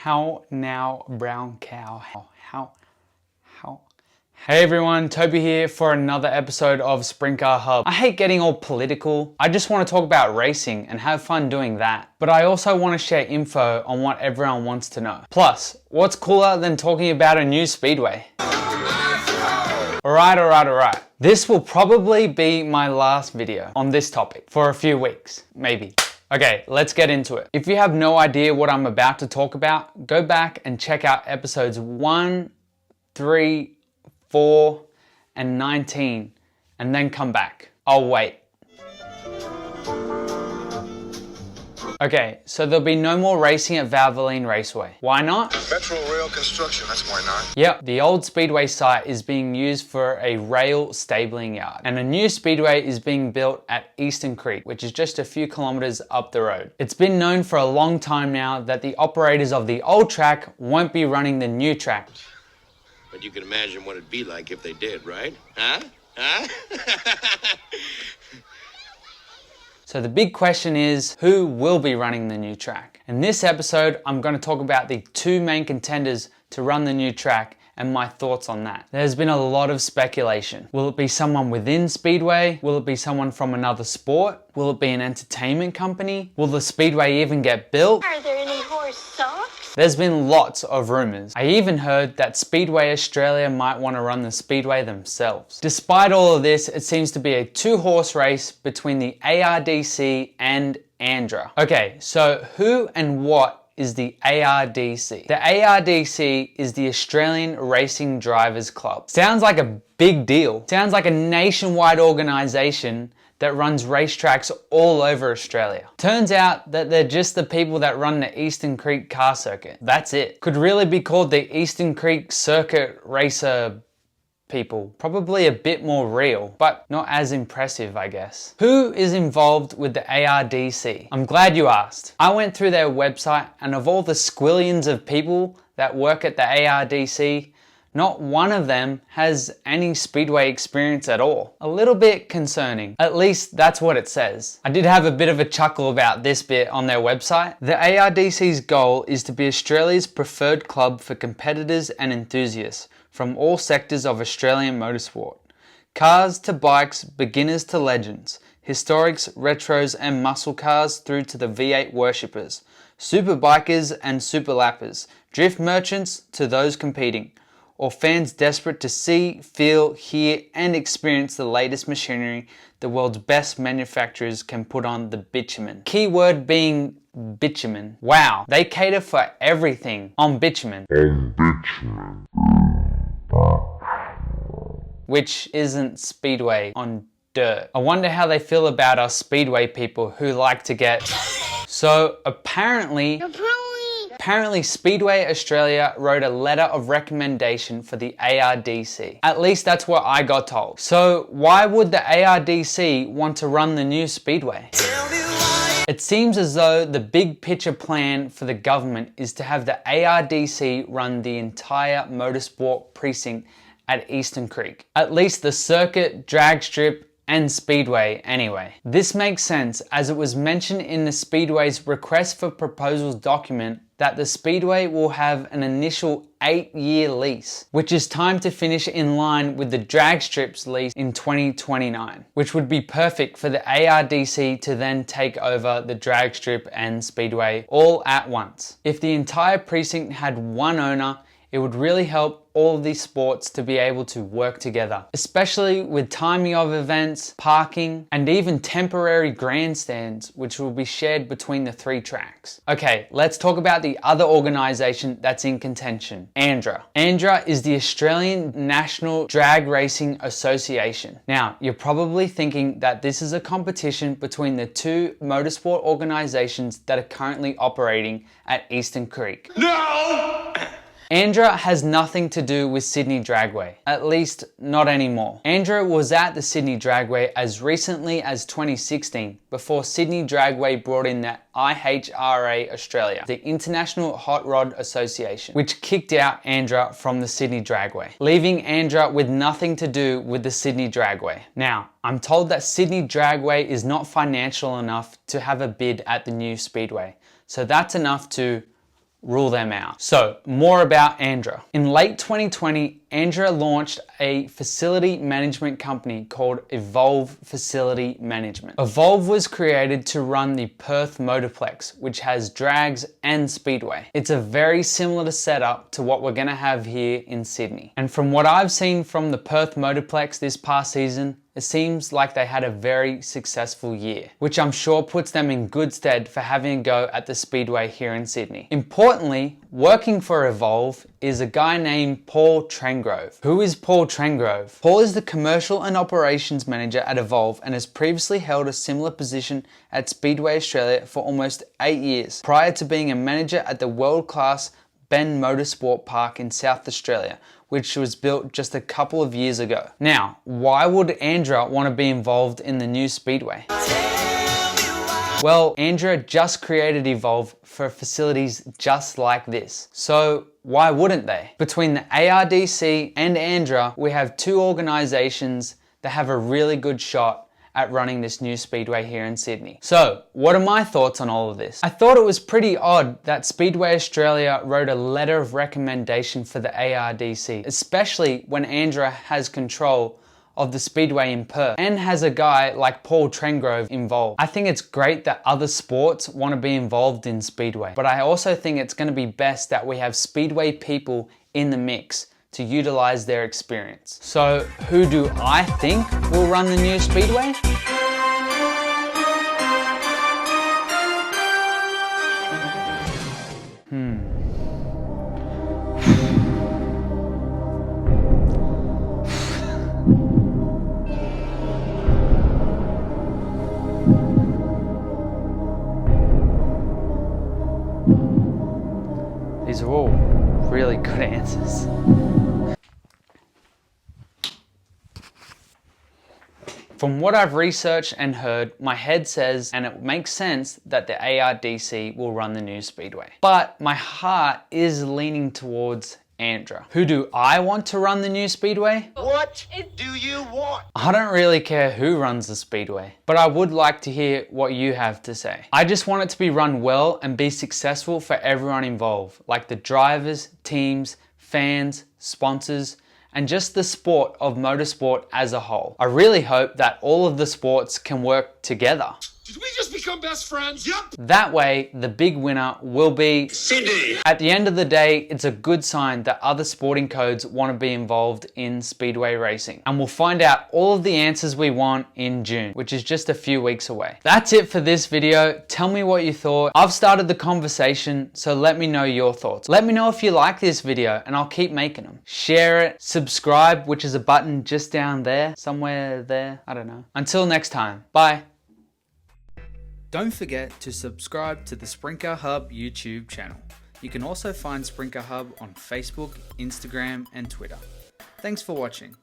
How now, brown cow? How? Hey everyone, Toby here for another episode of Sprint Car Hub. I hate getting all political. I just want to talk about racing and have fun doing that. But I also want to share info on what everyone wants to know. Plus, what's cooler than talking about a new speedway? Alright. This will probably be my last video on this topic for a few weeks, maybe. Okay, let's get into it. If you have no idea what I'm about to talk about, go back and check out episodes 1, 3, 4, and 19, and then come back. I'll wait. Okay, so there'll be no more racing at Valvoline Raceway. Why not? Metro rail construction, that's why not. Yep, the old speedway site is being used for a rail stabling yard, and a new speedway is being built at Eastern Creek, which is just a few kilometers up the road. It's been known for a long time now that the operators of the old track won't be running the new track. But you can imagine what it'd be like if they did, right? Huh? So the big question is, who will be running the new track? In this episode, I'm going to talk about the two main contenders to run the new track and my thoughts on that. There's been a lot of speculation. Will it be someone within Speedway? Will it be someone from another sport? Will it be an entertainment company? Will the Speedway even get built? Are there any horse socks? There's been lots of rumors. I even heard that Speedway Australia might want to run the Speedway themselves. Despite all of this, it seems to be a two-horse race between the ARDC and Andra. Okay, so who and what is the ARDC? The ARDC is the Australian Racing Drivers Club. Sounds like a big deal. Sounds like a nationwide organization that runs racetracks all over Australia. Turns out that they're just the people that run the Eastern Creek car circuit. That's it. Could really be called the Eastern Creek Circuit Racer people. Probably a bit more real, but not as impressive, I guess. Who is involved with the ARDC? I'm glad you asked. I went through their website, and of all the squillions of people that work at the ARDC, not one of them has any speedway experience at all. A little bit concerning. At least that's what it says. I did have a bit of a chuckle about this bit on their website. The ARDC's goal is to be Australia's preferred club for competitors and enthusiasts from all sectors of Australian motorsport. Cars to bikes, beginners to legends, historics, retros and muscle cars through to the V8 worshippers, super bikers and super lappers, drift merchants to those competing, or fans desperate to see, feel, hear and experience the latest machinery the world's best manufacturers can put on the bitumen. Keyword being bitumen. Wow, they cater for everything on bitumen. Which isn't speedway on dirt. I wonder how they feel about us speedway people who like to get... So apparently Speedway Australia wrote a letter of recommendation for the ARDC. At least that's what I got told. So why would the ARDC want to run the new Speedway? It seems as though the big picture plan for the government is to have the ARDC run the entire motorsport precinct at Eastern Creek. At least the circuit, drag strip, and Speedway anyway. This makes sense as it was mentioned in the Speedway's request for proposals document that the Speedway will have an initial 8-year lease, which is timed to finish in line with the drag strips lease in 2029, which would be perfect for the ARDC to then take over the drag strip and Speedway all at once. If the entire precinct had one owner, it would really help all of these sports to be able to work together, especially with timing of events, parking, and even temporary grandstands, which will be shared between the three tracks. Okay, let's talk about the other organization that's in contention, ANDRA. ANDRA is the Australian National Drag Racing Association. Now, you're probably thinking that this is a competition between the two motorsport organizations that are currently operating at Eastern Creek. No! Andra has nothing to do with Sydney Dragway, at least not anymore. Andra was at the Sydney Dragway as recently as 2016, before Sydney Dragway brought in the IHRA Australia, the International Hot Rod Association, which kicked out Andra from the Sydney Dragway, leaving Andra with nothing to do with the Sydney Dragway. Now, I'm told that Sydney Dragway is not financial enough to have a bid at the new Speedway, so that's enough to rule them out. So more about Andra. In late 2020, Andra launched a facility management company called Evolve Facility Management. Evolve was created to run the Perth Motorplex, which has drags and speedway. It's a very similar setup to what we're gonna have here in Sydney. And from what I've seen from the Perth Motorplex this past season, it seems like they had a very successful year, which I'm sure puts them in good stead for having a go at the Speedway here in Sydney. Importantly, working for Evolve is a guy named Paul Trangrove. Who is Paul Trangrove? Paul is the Commercial and Operations Manager at Evolve and has previously held a similar position at Speedway Australia for almost 8 years, prior to being a manager at the world-class Ben Motorsport Park in South Australia, which was built just a couple of years ago. Now, why would Andra want to be involved in the new Speedway? Well, Andra just created Evolve for facilities just like this. So why wouldn't they? Between the ARDC and Andra, we have two organizations that have a really good shot at running this new Speedway here in Sydney. So, what are my thoughts on all of this? I thought it was pretty odd that Speedway Australia wrote a letter of recommendation for the ARDC, especially when Andra has control of the Speedway in Perth and has a guy like Paul Trangrove involved. I think it's great that other sports want to be involved in Speedway, but I also think it's going to be best that we have Speedway people in the mix to utilize their experience. So who do I think will run the new Speedway? These are all really good answers. From what I've researched and heard, my head says, and it makes sense, that the ARDC will run the new Speedway. But my heart is leaning towards Andra. Who do I want to run the new Speedway? What do you want? I don't really care who runs the Speedway, but I would like to hear what you have to say. I just want it to be run well and be successful for everyone involved, like the drivers, teams, fans, sponsors, and just the sport of motorsport as a whole. I really hope that all of the sports can work together. Did we just become best friends? Yep. That way, the big winner will be Sydney. At the end of the day, it's a good sign that other sporting codes want to be involved in Speedway racing. And we'll find out all of the answers we want in June, which is just a few weeks away. That's it for this video. Tell me what you thought. I've started the conversation, so let me know your thoughts. Let me know if you like this video and I'll keep making them. Share it, subscribe, which is a button just down there, somewhere there, I don't know. Until next time, bye. Don't forget to subscribe to the Sprinker Hub YouTube channel. You can also find Sprinker Hub on Facebook, Instagram, and Twitter. Thanks for watching.